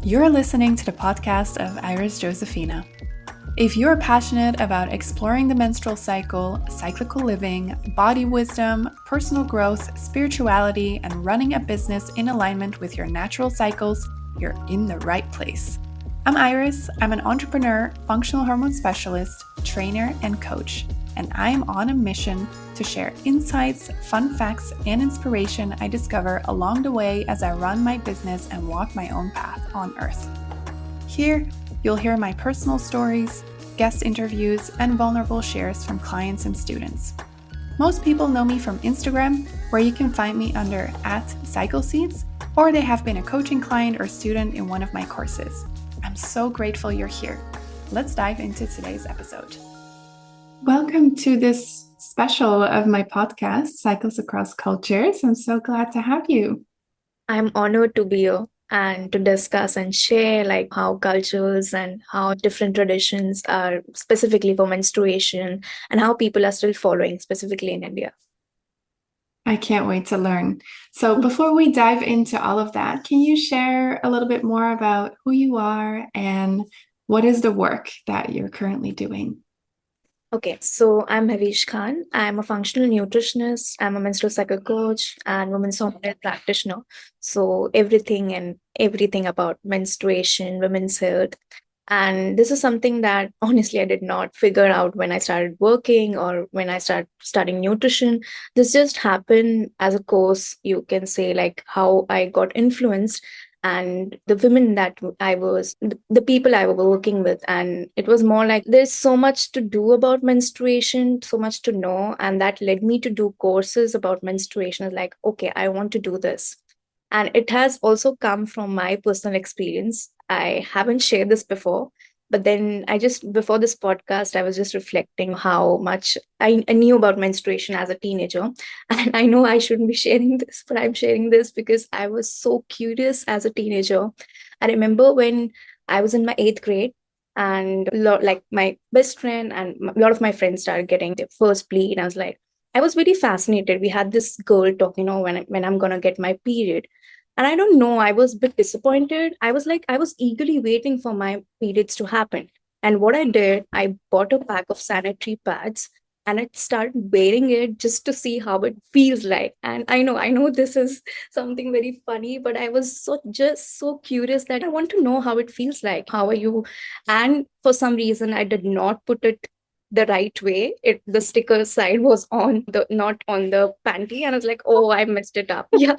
You're listening to the podcast of Iris Josephina. If you're passionate about exploring the menstrual cycle, cyclical living, body wisdom, personal growth, spirituality, and running a business in alignment with your natural cycles, you're in the right place. I'm Iris. I'm an entrepreneur, functional hormone specialist, trainer, and coach, and I'm on a mission to share insights, fun facts, and inspiration I discover along the way as I run my business and walk my own path on earth. Here, you'll hear my personal stories, guest interviews, and vulnerable shares from clients and students. Most people know me from Instagram, where you can find me under @CycleSeeds, or they have been a coaching client or student in one of my courses. I'm so grateful you're here. Let's dive into today's episode. Welcome to this special of my podcast, Cycles Across Cultures. I'm so glad to have you. I'm honored to be here and to discuss and share how cultures and how different traditions are specifically for menstruation and how people are still following specifically in India. I can't wait to learn. So before we dive into all of that, can you share a little bit more about who you are and what is the work that you're currently doing? Okay, so I'm Mehvish. I'm a functional nutritionist. I'm a menstrual cycle coach and women's hormone health practitioner. So everything about menstruation, women's health. And this is something that honestly I did not figure out when I started working or when I started studying nutrition. This just happened as a course, you can say, how I got influenced and the women that the people I was working with. And it was more like there's so much to do about menstruation, so much to know. And that led me to do courses about menstruation. Like, okay, I want to do this. And it has also come from my personal experience. I haven't shared this before, but then before this podcast, I was just reflecting how much I knew about menstruation as a teenager. And I know I shouldn't be sharing this, but I'm sharing this because I was so curious as a teenager. I remember when I was in my 8th grade, and my best friend and a lot of my friends started getting their first bleed. I was very fascinated. We had this girl talk, when I'm going to get my period. And I don't know, I was a bit disappointed. I was eagerly waiting for my periods to happen. And what I did, I bought a pack of sanitary pads and I started wearing it just to see how it feels like. And I know this is something very funny, but I was just so curious that I want to know how it feels like. How are you? And for some reason, I did not put it the right way. The sticker side was not on the panty, and I was like, oh, I messed it up. Yeah.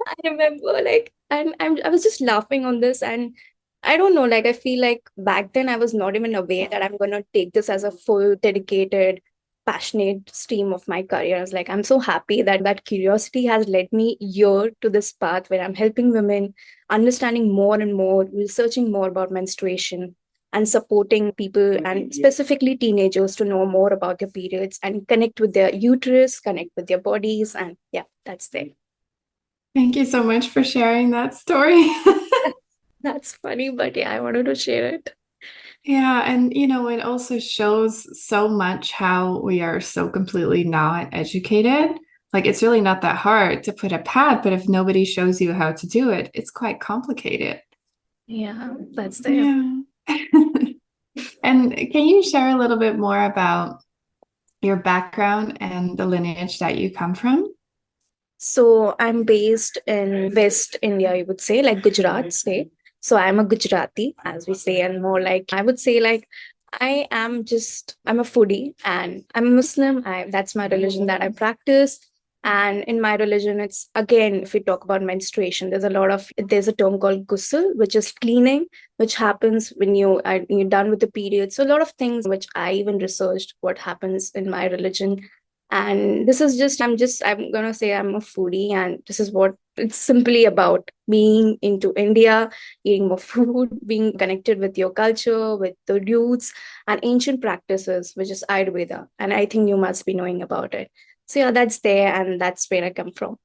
I remember I was just laughing on this, and I don't know, I feel like back then I was not even aware that I'm gonna take this as a full dedicated passionate stream of my career. I was like, I'm so happy that curiosity has led me here to this path where I'm helping women understanding more and more, researching more about menstruation and supporting people and specifically teenagers to know more about their periods and connect with their uterus, connect with their bodies. And yeah, that's there. Thank you so much for sharing that story. That's funny, but yeah, I wanted to share it. Yeah, and it also shows so much how we are so completely not educated. Like it's really not that hard to put a pad, but if nobody shows you how to do it, it's quite complicated. Yeah, that's there. Yeah. And can you share a little bit more about your background and the lineage that you come from? So I'm based in West India, you would say, like Gujarat state. So I'm a Gujarati, as we say, and more I would say I'm a foodie and I'm a Muslim. That's my religion that I practice. And in my religion, it's again, if we talk about menstruation, there's a term called ghusl, which is cleaning, which happens when you're done with the period. So a lot of things which I even researched what happens in my religion. And this is I'm going to say I'm a foodie, and this is what it's simply about: being into India, eating more food, being connected with your culture, with the roots and ancient practices, which is Ayurveda. And I think you must be knowing about it. So yeah, that's there, and that's where I come from.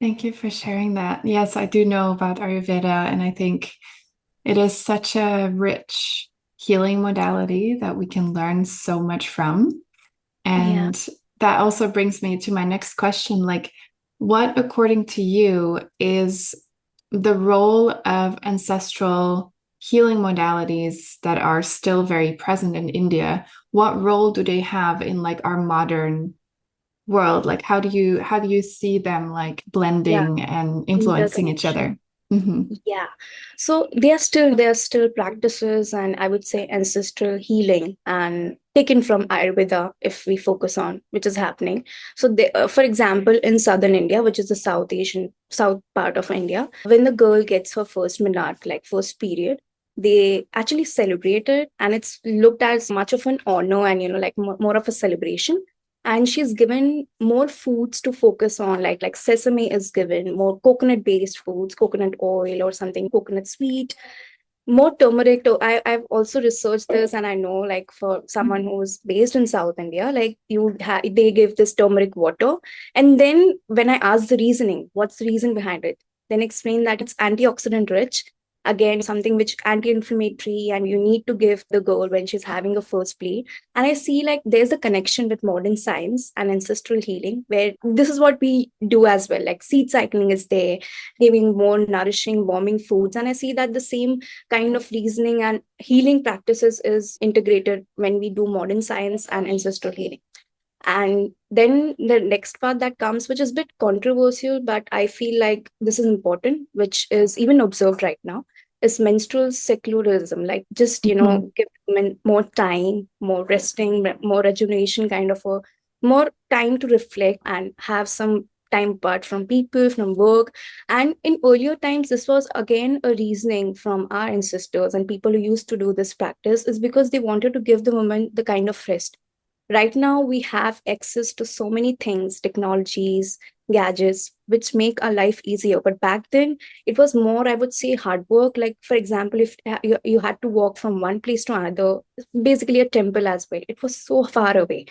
Thank you for sharing that. Yes, I do know about Ayurveda, and I think it is such a rich healing modality that we can learn so much from. And that also brings me to my next question. Like, What, according to you, is the role of ancestral healing modalities that are still very present in India? What role do they have in like our modern world? Like how do you see them like Yeah, blending and influencing each interconnection. other? Hmm. Yeah. So there are still practices, and I would say ancestral healing and taken from Ayurveda if we focus on which is happening. So for example, in southern India, which is the south part of India, when the girl gets her first menarche, like first period, they actually celebrate it, and it's looked as much of an honor and like more of a celebration. And she's given more foods to focus on, like sesame is given, more coconut based foods, coconut oil or something, coconut sweet, more turmeric. I've also researched this, and I know, like, for someone who's based in South India, like they give this turmeric water. And then when I asked the reasoning, what's the reason behind it, then explain that it's antioxidant rich, again something which anti-inflammatory, and you need to give the girl when she's having a first play. And I see, like, there's a connection with modern science and ancestral healing, where this is what we do as well, like seed cycling is there, giving more nourishing warming foods. And I see that the same kind of reasoning and healing practices is integrated when we do modern science and ancestral healing. And then the next part that comes, which is a bit controversial, but I feel like this is important, which is even observed right now, is menstrual secularism. Like, just, Hmm. give women more time, more resting, more rejuvenation, kind of a more time to reflect and have some time apart from people, from work. And in earlier times, this was again a reasoning from our ancestors and people who used to do this practice, is because they wanted to give the woman the kind of rest. Right now we have access to so many things, technologies, gadgets, which make our life easier, but back then it was more, I would say, hard work. Like, for example, if you had to walk from one place to another, basically a temple as well, it was so far away.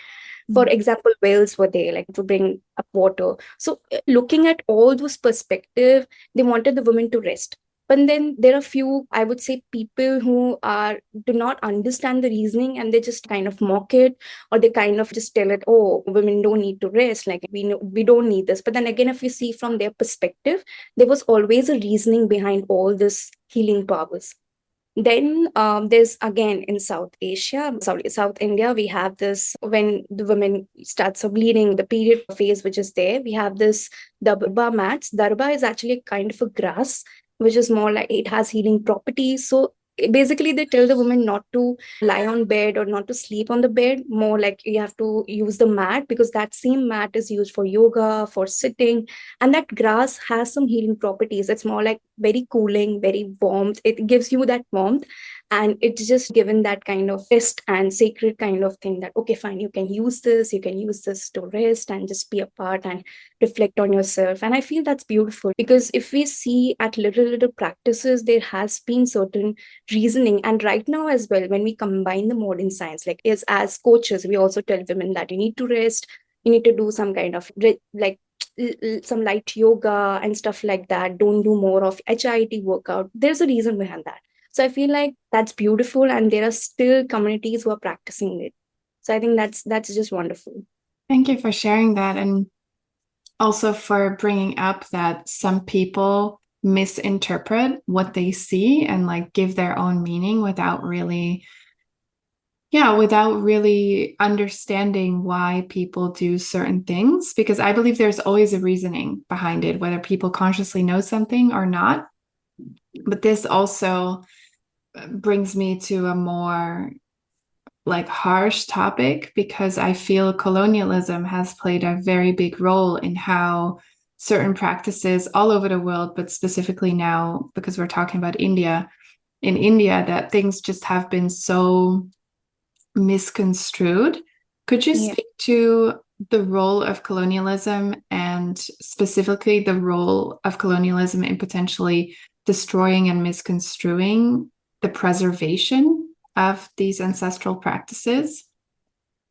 For example, whales were there, like, to bring up water. So looking at all those perspective, they wanted the women to rest. But then there are few, I would say, people who are do not understand the reasoning, and they just kind of mock it, or they kind of just tell it, oh, women don't need to rest, like, we know we don't need this. But then again, if you see from their perspective, there was always a reasoning behind all this healing powers. Then there's again in South Asia, South India, we have this, when the women starts bleeding, the period phase which is there, we have this Darbha mats. Darbha is actually a kind of a grass, which is more like, it has healing properties. So basically they tell the woman not to lie on bed or not to sleep on the bed, more like you have to use the mat, because that same mat is used for yoga, for sitting. And that grass has some healing properties. It's more like very cooling, very warmth. It gives you that warmth, and it's just given that kind of rest and sacred kind of thing, that okay, fine, you can use this to rest and just be apart and reflect on yourself. And I feel that's beautiful, because if we see at little practices, there has been certain reasoning. And right now as well, when we combine the modern science, like, as coaches, we also tell women that you need to rest, you need to do some kind of like some light yoga and stuff like that. Don't do more of HIIT workout. There's a reason behind that. So I feel like that's beautiful, and there are still communities who are practicing it. So I think that's just wonderful. Thank you for sharing that, and also for bringing up that some people misinterpret what they see and like give their own meaning without really, yeah, without really understanding why people do certain things. Because I believe there's always a reasoning behind it, whether people consciously know something or not. But this also brings me to a more like harsh topic, because I feel colonialism has played a very big role in how certain practices all over the world, but specifically now, because we're talking about India, in India, that things just have been so misconstrued. Could you Yeah. speak to the role of colonialism, and specifically the role of colonialism in potentially destroying and misconstruing the preservation of these ancestral practices?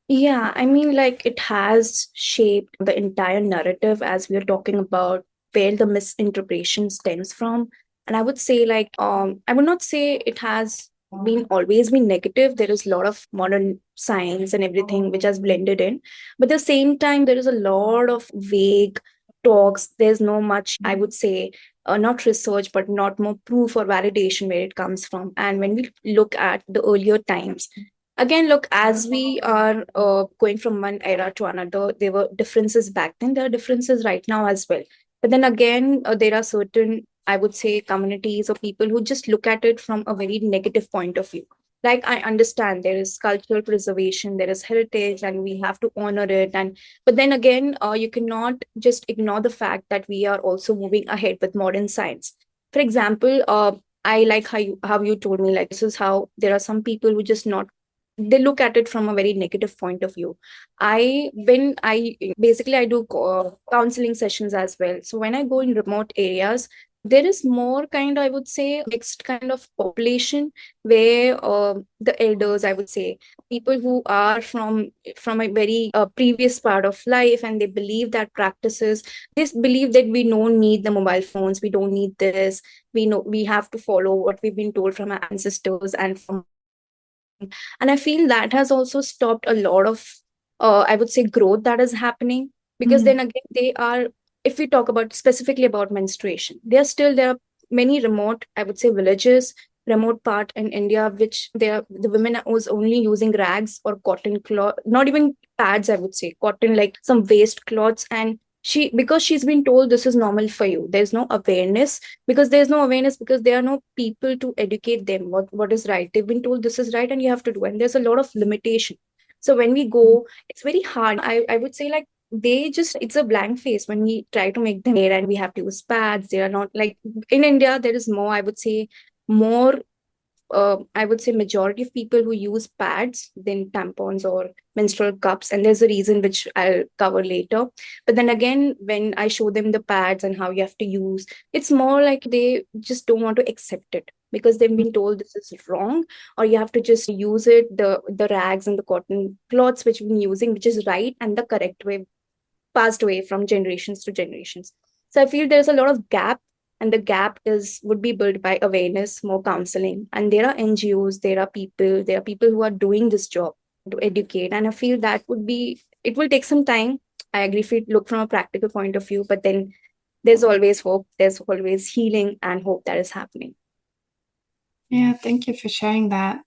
Yeah, I mean, like, it has shaped the entire narrative, as we are talking about where the misinterpretation stems from. And I would say, like, I would not say it has been always been negative. There is a lot of modern science and everything which has blended in. But at the same time, there is a lot of vague talks. There's no much, I would say, not research, but not more proof or validation where it comes from. And when we look at the earlier times, again, look, as we are going from one era to another, there were differences back then. There are differences right now as well. But then again, there are certain, I would say, communities or people who just look at it from a very negative point of view. Like, I understand there is cultural preservation, there is heritage, and we have to honor it. And but then again, you cannot just ignore the fact that we are also moving ahead with modern science. For example, I like how you told me, like, this is how there are some people who just not, they look at it from a very negative point of view. I when i basically I do counseling sessions as well. So when I go in remote areas, there is more kind, I would say, mixed kind of population, where the elders, I would say, people who are from a very previous part of life, and they believe that practices, they believe that we don't need the mobile phones, we don't need this, we know we have to follow what we've been told from our ancestors and from our parents. And I feel that has also stopped a lot of, I would say, growth that is happening. Because then again, they are, if we talk about specifically about menstruation, there are many remote, I would say, villages, remote part in India, which the women was only using rags or cotton cloth, not even pads, I would say, cotton, like some waste cloths. And because she's been told this is normal for you, there's no awareness. Because there are no people to educate them what is right. They've been told this is right and you have to do, and there's a lot of limitation. So when we go, it's very hard. I would say, like, they just, it's a blank face when we try to make them aware, and we have to use pads. They are not like, in India there is more, I would say, more, I would say, majority of people who use pads than tampons or menstrual cups. And there's a reason which I'll cover later. But then again, when I show them the pads and how you have to use, it's more like they just don't want to accept it, because they've been told this is wrong, or you have to just use it, the rags and the cotton cloths which we've been using, which is right and the correct way, passed away from generations to generations. So I feel there's a lot of gap, and the gap is would be built by awareness, more counseling, and there are NGOs, there are people who are doing this job to educate. And I feel that would be, it will take some time. I agree if we look from a practical point of view, but then there's always hope, there's always healing and hope that is happening. Yeah, thank you for sharing that.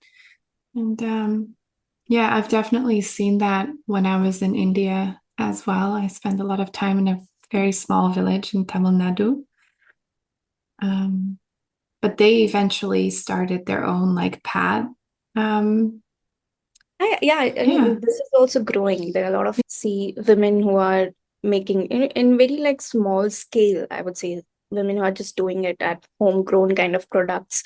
And yeah, I've definitely seen that when I was in India as well. I spent a lot of time in a very small village in Tamil Nadu. But they eventually started their own like pad. I mean, this is also growing. There are a lot of see women who are making in very like small scale, I would say, women who are just doing it at homegrown kind of products.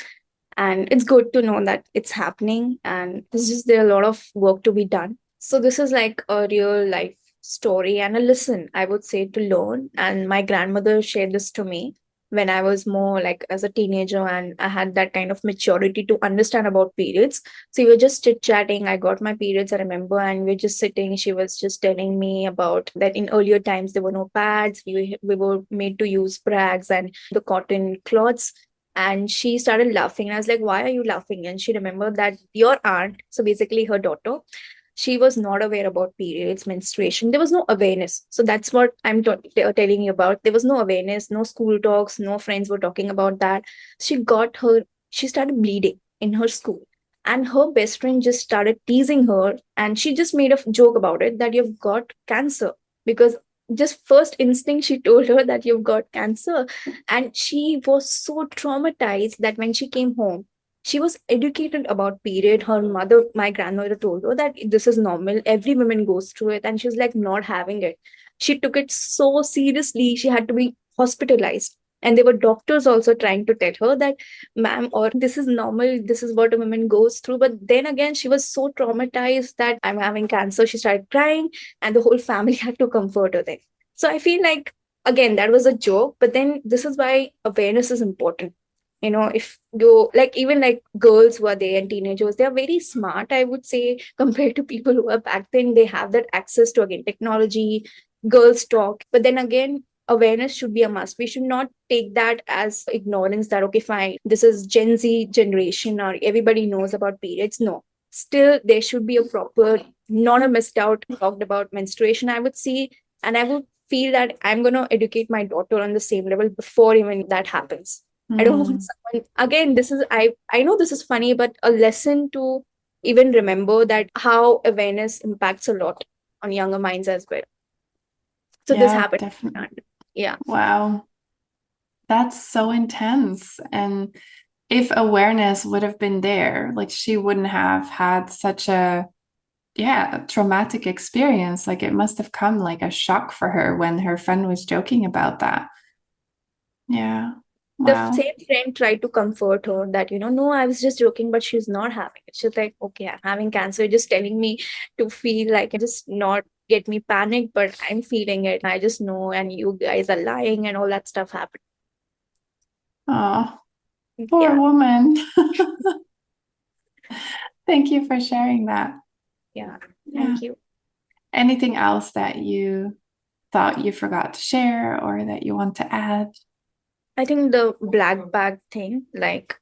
And it's good to know that it's happening, and this is, there are a lot of work to be done. So this is like a real life story and a lesson, I would say, to learn. And my grandmother shared this to me when I was more like as a teenager, and I had that kind of maturity to understand about periods. So we were just chit chatting. I got my periods, I remember, and we were just sitting. She was just telling me about that in earlier times there were no pads. We were made to use rags and the cotton cloths. And she started laughing. And I was like, why are you laughing? And she remembered that your aunt, so basically her daughter, she was not aware about periods, menstruation. There was no awareness. So that's what I'm telling you about. There was no awareness, no school talks, no friends were talking about that. She started bleeding in her school. And her best friend just started teasing her. And she just made a joke about it, that you've got cancer. Because just first instinct, she told her that you've got cancer. And she was so traumatized that when she came home, she was educated about period. Her mother, my grandmother, told her that this is normal, every woman goes through it, and she was like not having it. She took it so seriously, she had to be hospitalized. And there were doctors also trying to tell her that, ma'am, or this is normal, this is what a woman goes through. But then again, she was so traumatized that I'm having cancer. She started crying, and the whole family had to comfort her then. So I feel like, again, that was a joke, but then this is why awareness is important. If you like, even like girls who are there and teenagers, they are very smart, I would say, compared to people who are back then. They have that access to, again, technology. Girls talk, but then again, awareness should be a must. We should not take that as ignorance, that okay, fine, this is Gen Z generation or everybody knows about periods. No, still there should be a proper, not a missed out talked about menstruation, I would say. And I would feel that I'm going to educate my daughter on the same level before even that happens. I don't want Mm. someone, again, this is, I know this is funny, but a lesson to even remember that how awareness impacts a lot on younger minds as well. So this Yeah, happened. definitely. Yeah. Wow. That's so intense. And if awareness would have been there, like she wouldn't have had such a, yeah, traumatic experience. Like it must have come like a shock for her when her friend was joking about that. Yeah. The Wow. same friend tried to comfort her that, no, I was just joking, but she's not having it. She's like, okay, I'm having cancer. You're just telling me to feel like just not get me panicked, but I'm feeling it. I just know, and you guys are lying and all that stuff happened. Oh, poor Yeah. woman. Thank you for sharing that. Yeah. Yeah. Thank you. Anything else that you thought you forgot to share or that you want to add? I think the black bag thing, like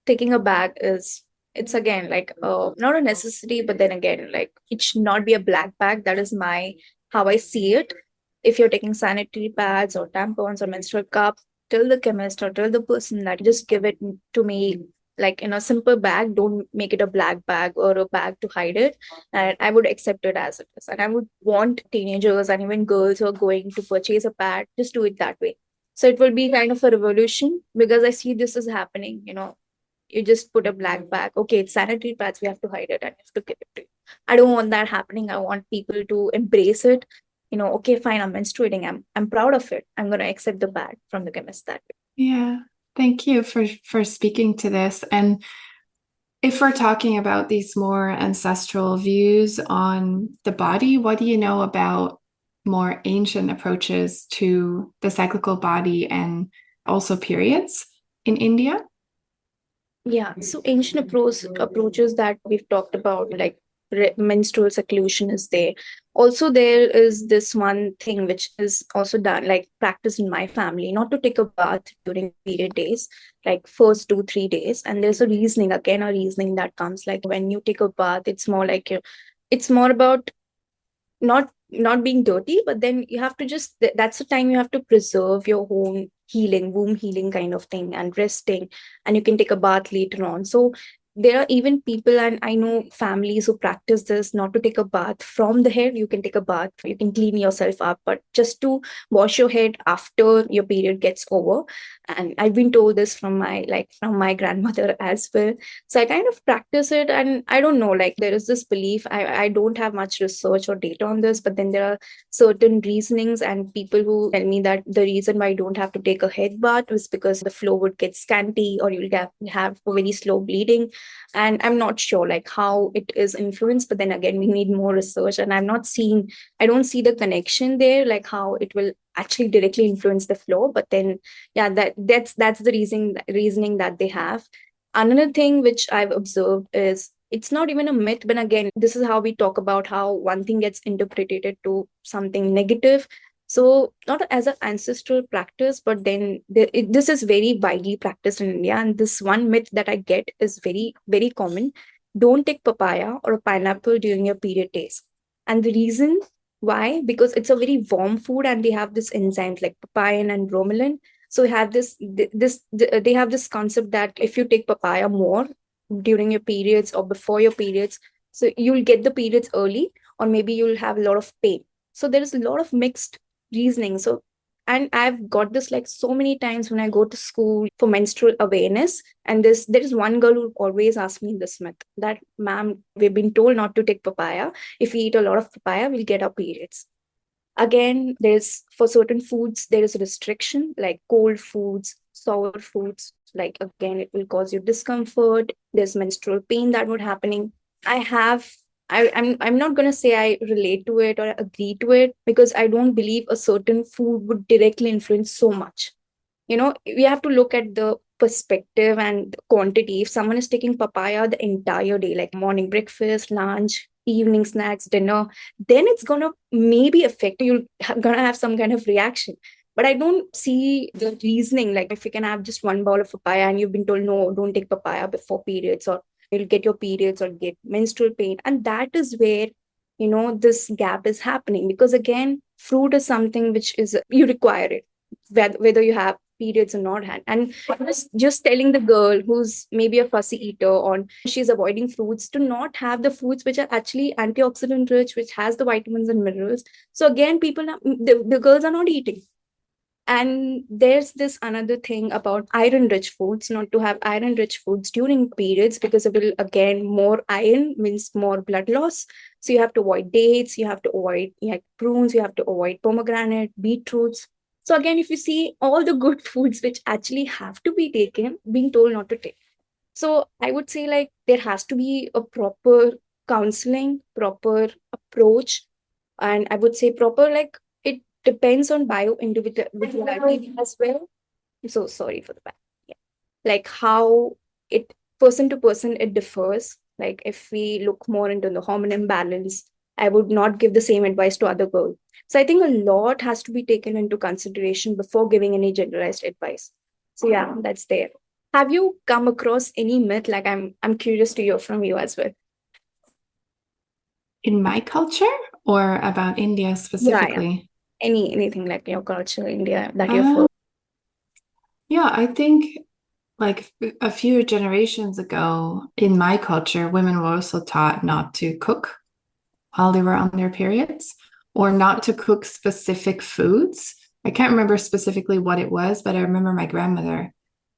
taking a bag is, it's again like not a necessity, but then again, like it should not be a black bag. That is my how I see it. If you're taking sanitary pads or tampons or menstrual cup, tell the chemist or tell the person that just give it to me like in a simple bag. Don't make it a black bag or a bag to hide it. And I would accept it as it is. And I would want teenagers and even girls who are going to purchase a pad, just do it that way. So it will be kind of a revolution because I see this is happening, you just put a black bag. Okay, it's sanitary pads. We have to hide it and you have to give it to you. I don't want that happening. I want people to embrace it. Okay, fine, I'm menstruating. I'm proud of it. I'm gonna accept the bag from the chemist that way. Yeah. Thank you for speaking to this. And if we're talking about these more ancestral views on the body, what do you know about more ancient approaches to the cyclical body and also periods in India? Yeah. So ancient approaches that we've talked about, like menstrual seclusion, is there. Also, there is this one thing which is also done, like practiced in my family, not to take a bath during period days, like first 2 3 days. And there's a reasoning, again, a reasoning that comes like when you take a bath, it's more like it's more about not being dirty, but then you have to just that's the time you have to preserve your own healing, womb healing kind of thing, and resting, and you can take a bath later on. So there are even people, and I know families who practice this, not to take a bath from the head. You can take a bath, you can clean yourself up, but just to wash your head after your period gets over. And I've been told this from my grandmother as well. So I kind of practice it, and I don't know, like there is this belief. I don't have much research or data on this, but then there are certain reasonings and people who tell me that the reason why you don't have to take a head bath is because the flow would get scanty, or you'll have a very slow bleeding. And I'm not sure like how it is influenced, but then again, we need more research, and I don't see the connection there, like how it will actually directly influence the flow. But then yeah, that's the reasoning that they have. Another thing which I've observed is it's not even a myth, but again, this is how we talk about how one thing gets interpreted to something negative. So, not as an ancestral practice, but then this is very widely practiced in India. And this one myth that I get is very, very common. Don't take papaya or a pineapple during your period days. And the reason why, because it's a very warm food and they have this enzymes like papain and bromelain. So we have they have this concept that if you take papaya more during your periods or before your periods, so you'll get the periods early, or maybe you'll have a lot of pain. So there is a lot of mixed reasoning. So, and I've got this like so many times when I go to school for menstrual awareness. And there is one girl who always asks me this myth that, ma'am, we've been told not to take papaya. If we eat a lot of papaya, we'll get our periods. Again, there's for certain foods there is a restriction, like cold foods, sour foods, like again it will cause you discomfort. There's menstrual pain that would happening. I have I'm not gonna say I relate to it or agree to it, because I don't believe a certain food would directly influence so much. We have to look at the perspective and the quantity. If someone is taking papaya the entire day, like morning breakfast, lunch, evening snacks, dinner, then it's gonna maybe affect you. You're gonna have some kind of reaction. But I don't see the reasoning, like if you can have just one bowl of papaya and you've been told no, don't take papaya before periods, or you'll get your periods or get menstrual pain. And that is where this gap is happening, because again, fruit is something which is, you require it, whether you have periods or not. And just telling the girl who's maybe a fussy eater on she's avoiding fruits to not have the fruits which are actually antioxidant rich, which has the vitamins and minerals. So again, the girls are not eating. And there's this another thing about iron rich foods, not to have iron rich foods during periods, because it will, again, more iron means more blood loss. So you have to avoid dates, you have to avoid prunes, you have to avoid pomegranate, beetroots. So again, if you see all the good foods which actually have to be taken, being told not to take. So I would say, like, there has to be a proper counseling, proper approach, and I would say proper, like, it depends on bio individuality as well. I'm so sorry for the back. Yeah. Like how it, person to person, it differs. Like if we look more into the hormone imbalance, I would not give the same advice to other girls. So I think a lot has to be taken into consideration before giving any generalized advice. So yeah, that's there. Have you come across any myth? Like I'm curious to hear from you as well. In my culture or about India Yeah, specifically? anything like your culture, India, that you've Um, heard. yeah, I think like a few generations ago in my culture, women were also taught not to cook while they were on their periods or not to cook specific foods. I can't remember specifically what it was, but I remember my grandmother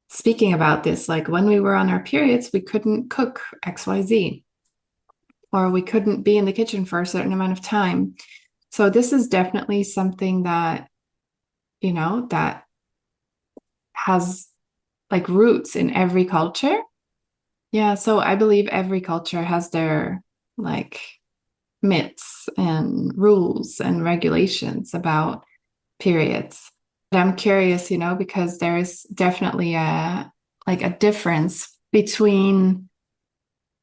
speaking about this. Like when we were on our periods, we couldn't cook XYZ, or we couldn't be in the kitchen for a certain amount of time. So this is definitely something that, that has like roots in every culture. Yeah, so I believe every culture has their like myths and rules and regulations about periods. I'm curious, because there's definitely a difference between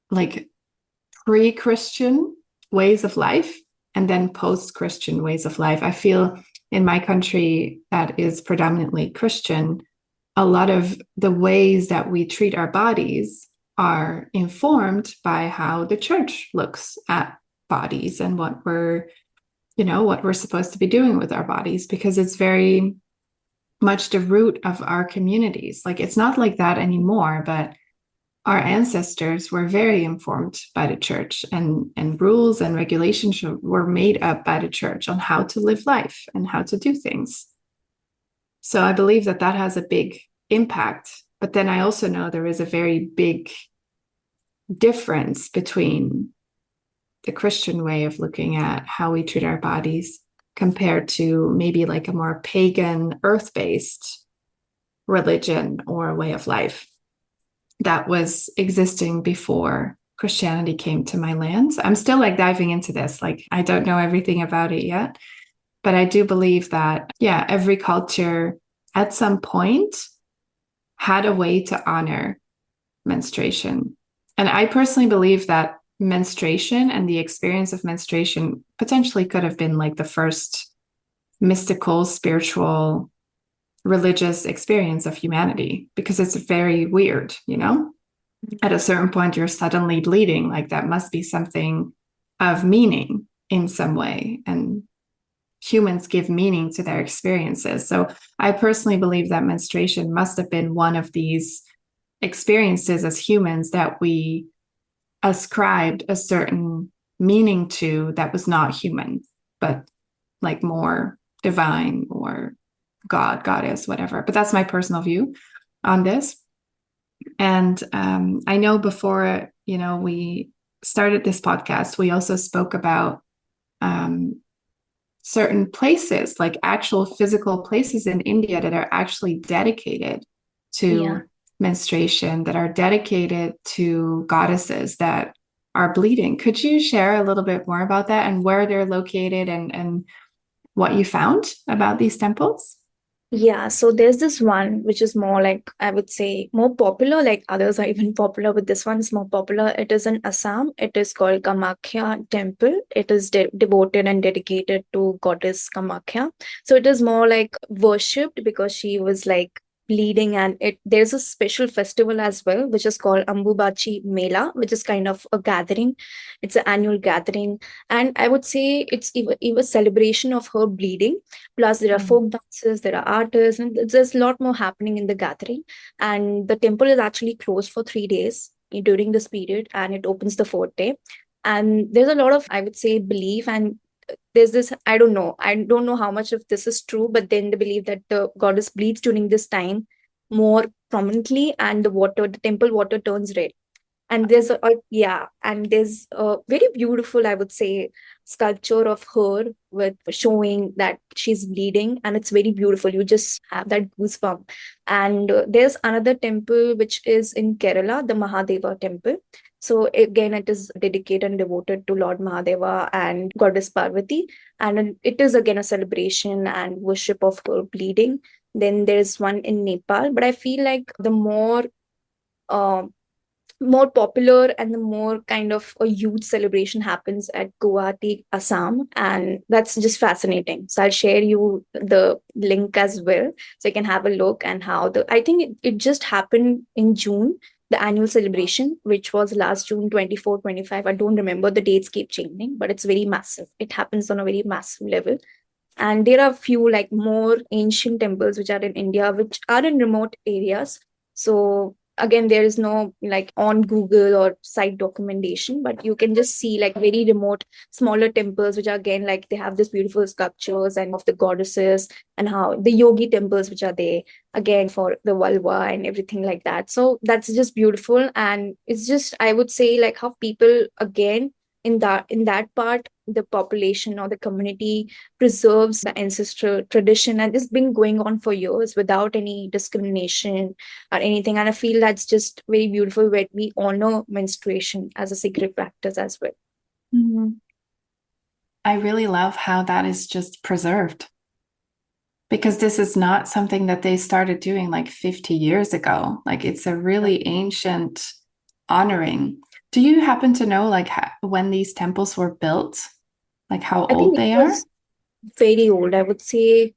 like pre-Christian ways of life and then post-Christian ways of life. I feel in my country that is predominantly Christian, a lot of the ways that we treat our bodies are informed by how the church looks at bodies and what we're supposed to be doing with our bodies, because it's very much the root of our communities. Like it's not like that anymore, but our ancestors were very informed by the church, and rules and regulations were made up by the church on how to live life and how to do things. So I believe that has a big impact. But then I also know there is a very big difference between the Christian way of looking at how we treat our bodies compared to maybe like a more pagan, earth-based religion or way of life that was existing before Christianity came to my lands. I'm still like diving into this. Like I don't know everything about it yet, but I do believe that, yeah, every culture at some point had a way to honor menstruation. And I personally believe that menstruation and the experience of menstruation potentially could have been like the first mystical, spiritual, religious experience of humanity, because it's very weird, At a certain point, you're suddenly bleeding. Like that must be something of meaning in some way. And humans give meaning to their experiences. So I personally believe that menstruation must have been one of these experiences as humans that we ascribed a certain meaning to that was not human, but like more divine or God, goddess, whatever. But that's my personal view on this. And I know before, we started this podcast, we also spoke about certain places, like actual physical places in India that are actually dedicated to menstruation, that are dedicated to goddesses that are bleeding. Could you share a little bit more about that and where they're located and what you found about these temples? Yeah, so there's this one which is more, like, I would say, more popular. Like others are even popular, but this one is more popular. It is in Assam. It is called Kamakhya Temple. It is devoted and dedicated to goddess Kamakhya. So it is more like worshipped because she was like bleeding, and there's a special festival as well, which is called Ambubachi Mela, which is kind of a gathering. It's an annual gathering, and I would say it's even a celebration of her bleeding. Plus, there are Mm. folk dances, there are artists, and there's a lot more happening in the gathering. And the temple is actually closed for 3 days during this period, and it opens the fourth day. And there's a lot of, I would say, belief, and there's this, I don't know how much of this is true, but then they believe that the goddess bleeds during this time more prominently, and the temple water turns red. And there's a very beautiful, I would say, sculpture of her with showing that she's bleeding, and it's very beautiful. You just have that goosebump. And there's another temple which is in Kerala, the Mahadeva temple. So again, it is dedicated and devoted to Lord Mahadeva and Goddess Parvati, and it is again a celebration and worship of her bleeding. Then there's one in Nepal, but I feel like the uh, more popular and the more kind of a huge celebration happens at Guwahati, Assam, and that's just fascinating. So I'll share you the link as well, so you can have a look. And how the I think it just happened in June, the annual celebration, which was last June 24, 25. I don't remember, the dates keep changing, but it's very massive. It happens on a very massive level. And there are a few like more ancient temples which are in India, which are in remote areas. So again, there is no like on Google or site documentation, but you can just see like very remote smaller temples, which are again like they have this beautiful sculptures and of the goddesses, and how the yogi temples which are there again for the vulva and everything like that. So that's just beautiful. And it's just, I would say, like how people again in that part, the population or the community preserves the ancestral tradition, and it's been going on for years without any discrimination or anything. And I feel that's just very beautiful, where we honor menstruation as a sacred practice as well. Mhm. I really love how that is just preserved, because this is not something that they started doing like 50 years ago. Like it's a really ancient honoring. Do you happen to know like when these temples were built? Like how I old think it they are? was very old. I would say,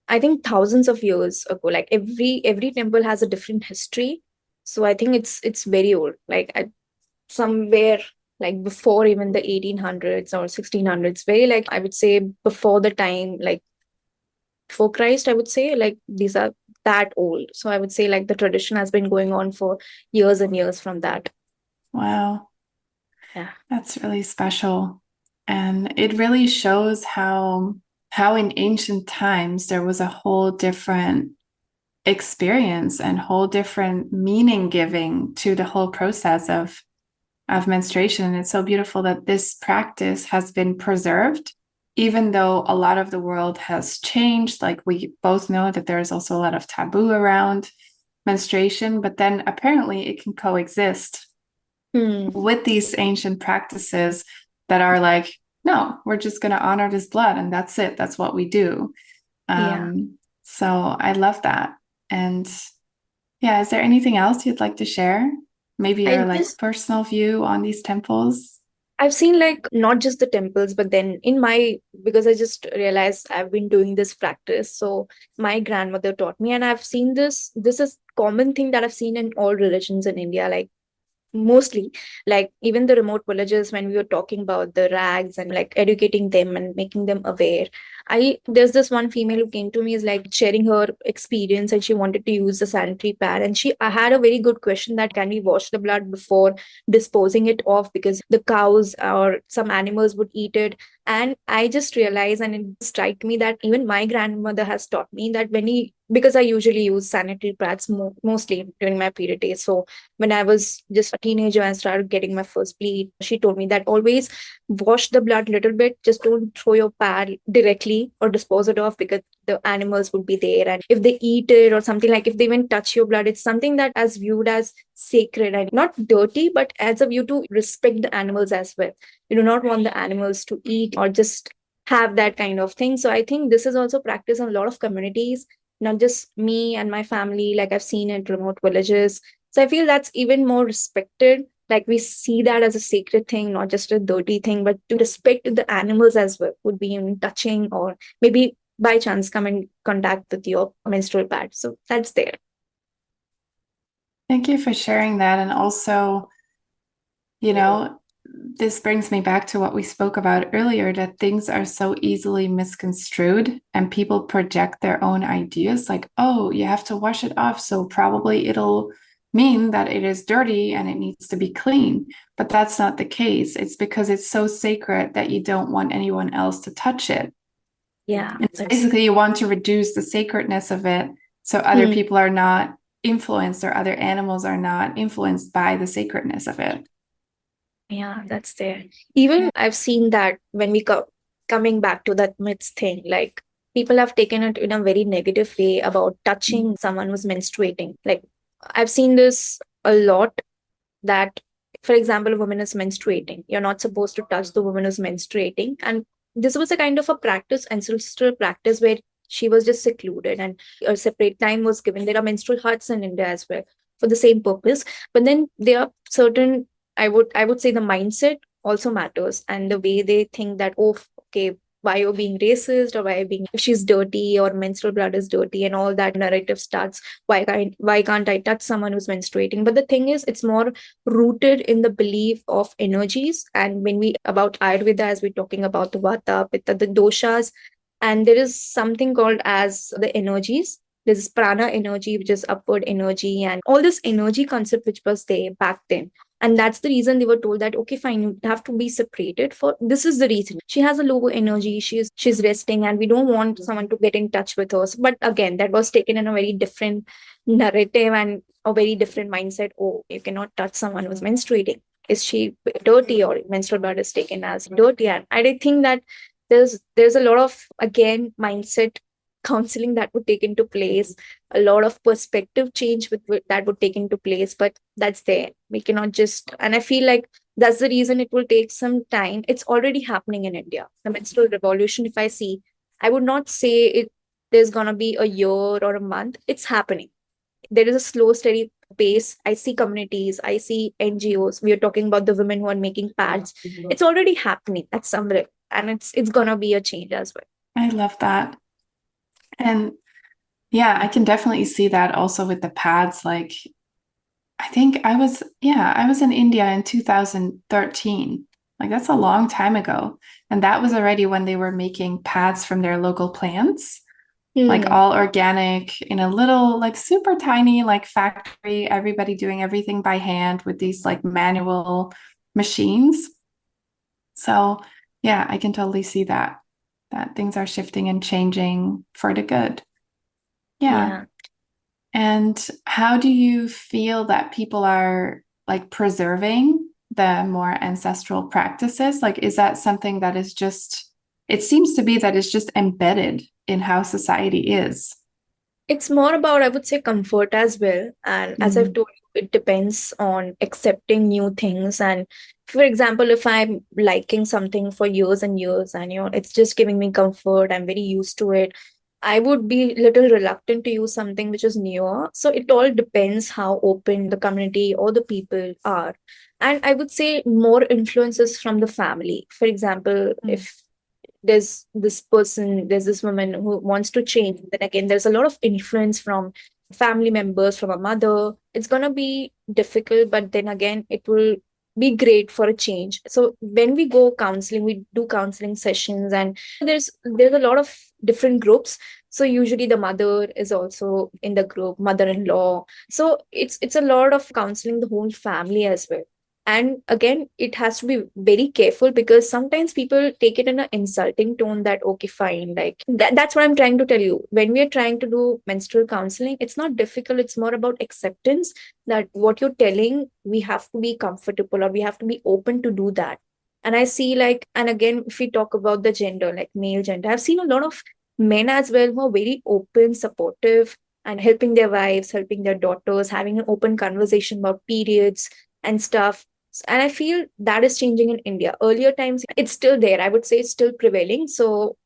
I think thousands of years ago. Like every temple has a different history. So I think it's very old. Like somewhere like before even the 1800s or 1600s, very like I would say before the time, like before Christ, I would say, like these are that old. So I would say like the tradition has been going on for years and years from that. Wow, Yeah. that's really special. And it really shows how in ancient times there was a whole different experience and whole different meaning giving to the whole process of menstruation. And it's so beautiful that this practice has been preserved, even though a lot of the world has changed. Like we both know that there's also a lot of taboo around menstruation, but then apparently it can coexist Hmm. with these ancient practices that are like, no, we're just going to honor this blood and that's it. That's what we do. Yeah. So I love that. And yeah, is there anything else you'd like to share? Maybe I your like just personal view on these temples? I've seen like not just the temples, but then in my, because I just realized I've been doing this practice. So my grandmother taught me, and I've seen this. This is common thing that I've seen in all religions in India. Like mostly, like even the remote villages, when we were talking about the rags and like educating them and making them aware. There's this one female who came to me, is like sharing her experience, and she wanted to use the sanitary pad, and I had a very good question, that can we wash the blood before disposing it off, because the cows or some animals would eat it. And I just realized, and it struck me, that even my grandmother has taught me that because I usually use sanitary pads mostly during my period days. So when I was just a teenager and started getting my first bleed, she told me that always wash the blood a little bit. Just don't throw your pad directly or dispose it off, because the animals would be there. And if they eat it or something, like if they even touch your blood, it's something that is viewed as sacred and not dirty, but as a view to respect the animals as well. You do not want the animals to eat or just have that kind of thing. So I think this is also practiced in a lot of communities, not just me and my family, like I've seen in remote villages. So I feel that's even more respected. Like we see that as a sacred thing, not just a dirty thing, but to respect the animals as well, would be in touching or maybe by chance come in contact with your menstrual pad. So that's there. Thank you for sharing that. And also, you know, this brings me back to what we spoke about earlier, that things are so easily misconstrued and people project their own ideas like, oh, you have to wash it off. So probably it'll mean that it is dirty and it needs to be clean. But that's not the case. It's because it's so sacred that you don't want anyone else to touch it. Yeah. And it's basically, you want to reduce the sacredness of it so other people are not influenced or other animals are not influenced by the sacredness of it. Yeah, that's there. Even I've seen that when we coming back to that myths thing, like people have taken it in a very negative way about touching someone who's menstruating. Like I've seen this a lot that, for example, a woman is menstruating. You're not supposed to touch the woman who's menstruating. And this was a kind of a practice, ancestral practice, where she was just secluded and a separate time was given. There are menstrual huts in India as well for the same purpose. But then there are certain, I would say the mindset also matters, and the way they think that, oh, okay, why you're being racist, or why you're being, if she's dirty or menstrual blood is dirty, and all that narrative starts. Why can't I touch someone who's menstruating? But the thing is, it's more rooted in the belief of energies. And when we about Ayurveda, as we're talking about the vata, pitta, the doshas, and there is something called as the energies. There's prana energy, which is upward energy, and all this energy concept which was there back then. And that's the reason they were told that, okay, fine, you have to be separated. For this is the reason she has a lower energy, she's resting, and we don't want someone to get in touch with us. But again, that was taken in a very different narrative and a very different mindset. Oh, you cannot touch someone who's menstruating. Is she dirty, or menstrual blood is taken as dirty? And I think that there's a lot of, again, mindset counseling that would take into place, a lot of perspective change that would take into place. But that's there, we cannot just, and I feel like that's the reason it will take some time. It's already happening in India, the menstrual revolution. If I see, I would not say it there's gonna be a year or a month. It's happening. There is a slow steady pace. I see communities, I see NGOs. We are talking about the women who are making pads. It's already happening at some level, and it's gonna be a change as well. I love that. And yeah, I can definitely see that also with the pads. Like, I think I was in India in 2013. Like, that's a long time ago. And that was already when they were making pads from their local plants, like all organic in a little, like super tiny, like factory, everybody doing everything by hand with these like manual machines. So, yeah, I can totally see that things are shifting and changing for the good. Yeah. Yeah. And how do you feel that people are like preserving the more ancestral practices? Like, is that something that is just, it seems to be that it's just embedded in how society is. It's more about, I would say, comfort as well. And as I've told you, it depends on accepting new things. And for example, if I'm liking something for years and years, and it's just giving me comfort, I'm very used to it, I would be a little reluctant to use something which is newer. So it all depends how open the community or the people are. And I would say more influences from the family. For example, if there's this woman who wants to change, then again, there's a lot of influence from family members, from a mother. It's going to be difficult, but then again, it will be great for a change. So when we go counseling, we do counseling sessions, and there's a lot of different groups. So usually the mother is also in the group, mother-in-law. So it's a lot of counseling the whole family as well. And again, it has to be very careful, because sometimes people take it in an insulting tone that, okay, fine, like that's what I'm trying to tell you. When we are trying to do menstrual counseling, it's not difficult. It's more about acceptance, that what you're telling, we have to be comfortable, or we have to be open to do that. And I see, like, and again, if we talk about the gender, like male gender, I've seen a lot of men as well who are very open, supportive, and helping their wives, helping their daughters, having an open conversation about periods and stuff. And I feel that is changing in India. Earlier times, it's still there. I would say it's still prevailing. So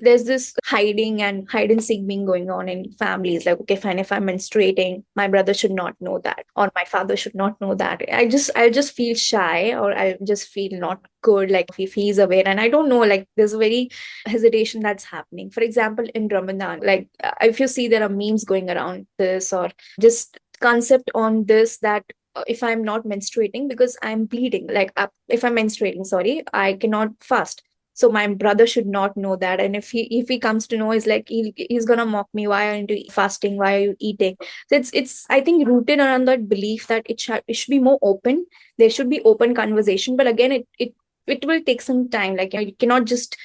there's this hiding and hide and seek being going on in families. Like, okay, fine, if I'm menstruating, my brother should not know that, or my father should not know that. I just feel shy, or I just feel not good, like if he's aware. And I don't know, like there's a very hesitation that's happening. For example, in Ramadan, like if you see, there are memes going around this, or just concept on this, that if I'm not menstruating because I'm bleeding, like if I'm menstruating, sorry, I cannot fast. So my brother should not know that. And if he comes to know, he's like, he's gonna mock me. Why are you into fasting? Why are you eating? So it's I think rooted around that belief that it should be more open. There should be open conversation. But again, it will take some time. Like, you cannot just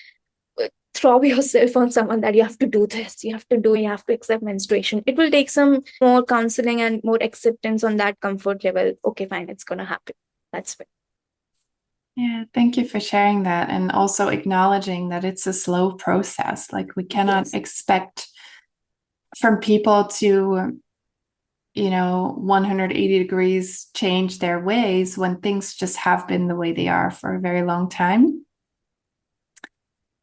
throw yourself on someone that you have to do this, you have to accept menstruation. It will take some more counseling and more acceptance on that comfort level. Okay, fine, it's gonna happen. That's it. Yeah, thank you for sharing that and also acknowledging that it's a slow process. Like we cannot Yes. expect from people to, 180 degrees change their ways when things just have been the way they are for a very long time.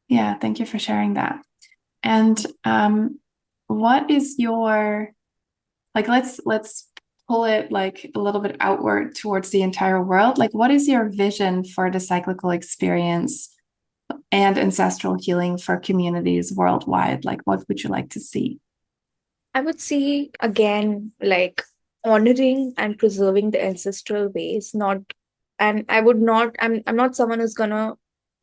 Yeah, thank you for sharing that. And what is your, like, let's pull it like a little bit outward towards the entire world. Like, what is your vision for the cyclical experience and ancestral healing for communities worldwide? Like, what would you like to see? I would say again, like honoring and preserving the ancestral ways, not and I would not I'm not someone who's gonna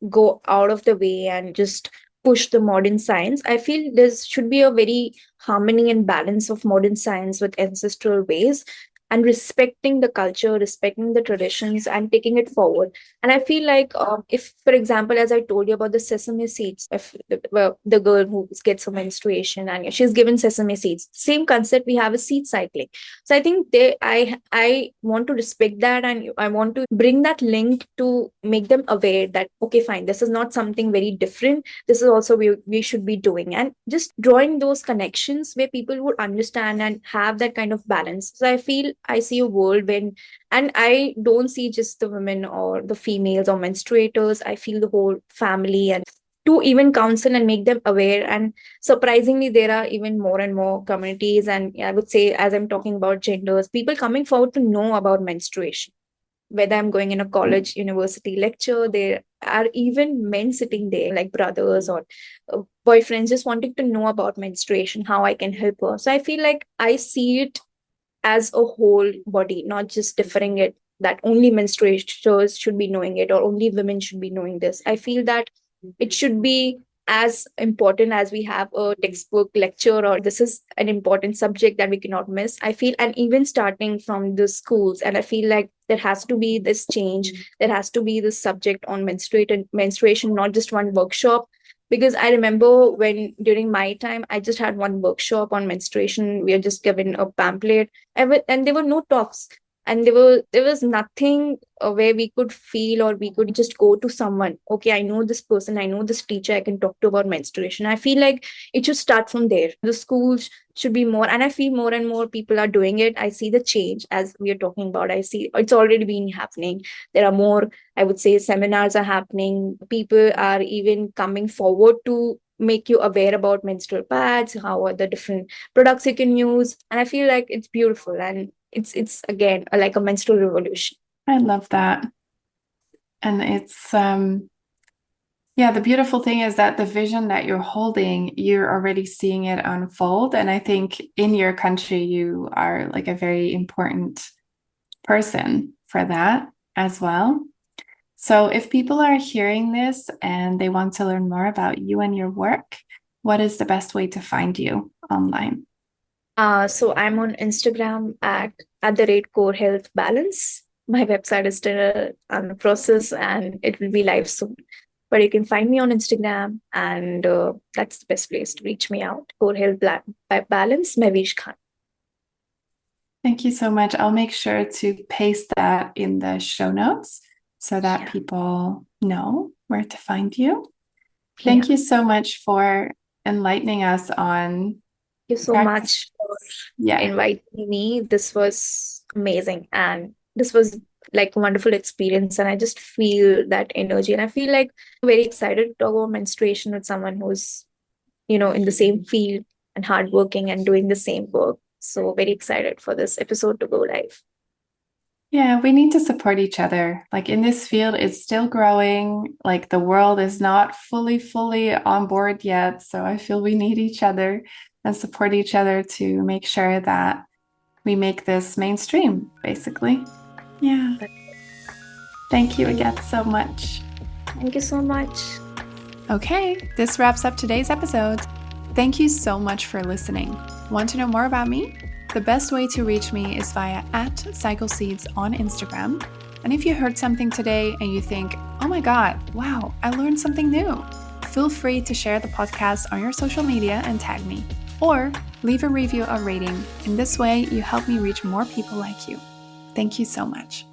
go out of the way and just push the modern science. I feel there should be a very harmony and balance of modern science with ancestral ways, and respecting the culture, respecting the traditions, and taking it forward. And I feel like, if, for example, as I told you about the sesame seeds, if the girl who gets her menstruation and she's given sesame seeds, same concept we have is seed cycling. So I think I want to respect that, and I want to bring that link to make them aware that, okay, fine, this is not something very different. This is also we should be doing, and just drawing those connections where people would understand and have that kind of balance. So I feel I see a world when, and I don't see just the women or the females or menstruators. I feel the whole family, and to even counsel and make them aware. And surprisingly, there are even more and more communities, and I would say, as I'm talking about genders, people coming forward to know about menstruation. Whether I'm going in a college, university lecture, there are even men sitting there, like brothers or boyfriends, just wanting to know about menstruation, how I can help her. So I feel like I see it as a whole body, not just differing it that only menstruators should be knowing it or only women should be knowing this. I feel that it should be as important as we have a textbook lecture, or this is an important subject that we cannot miss. I feel, and even starting from the schools, and I feel like there has to be this change. There has to be this subject on menstruation, not just one workshop. Because I remember when during my time, I just had one workshop on menstruation. We are just given a pamphlet, and there were no talks, and there was nothing where we could feel, or we could just go to someone. Okay, I know this person, I know this teacher, I can talk to about menstruation. I feel like it should start from there. The schools should be more, and I feel more and more people are doing it. I see the change as we are talking about. I see it's already been happening. There are more, I would say, seminars are happening. People are even coming forward to make you aware about menstrual pads, how are the different products you can use. And I feel like it's beautiful, and it's again like a menstrual revolution. I love that. And it's yeah, the beautiful thing is that the vision that you're holding, you're already seeing it unfold. And I think in your country, you are like a very important person for that as well. So if people are hearing this and they want to learn more about you and your work, what is the best way to find you online? So I'm on Instagram at the rate core health balance. My website is still on the process, and it will be live soon. But you can find me on Instagram, and that's the best place to reach me out. Core health balance, Mehvish Khan. Thank you so much. I'll make sure to paste that in the show notes so that Yeah. people know where to find you. Yeah. Thank you so much for enlightening us on You so practice. much for Yeah, inviting me. This was amazing, and this was like a wonderful experience. And I just feel that energy, and I feel like very excited to talk about menstruation with someone who's in the same field and hardworking and doing the same work. So very excited for this episode to go live. Yeah, we need to support each other. Like in this field, it's still growing. Like the world is not fully on board yet. So I feel we need each other and support each other to make sure that we make this mainstream, basically. Yeah. Thank you again so much. Thank you so much. Okay, this wraps up today's episode. Thank you so much for listening. Want to know more about me? The best way to reach me is via @CycleSeeds on Instagram. And if you heard something today and you think, oh my God, wow, I learned something new, feel free to share the podcast on your social media and tag me. Or leave a review or rating. In this way, you help me reach more people like you. Thank you so much.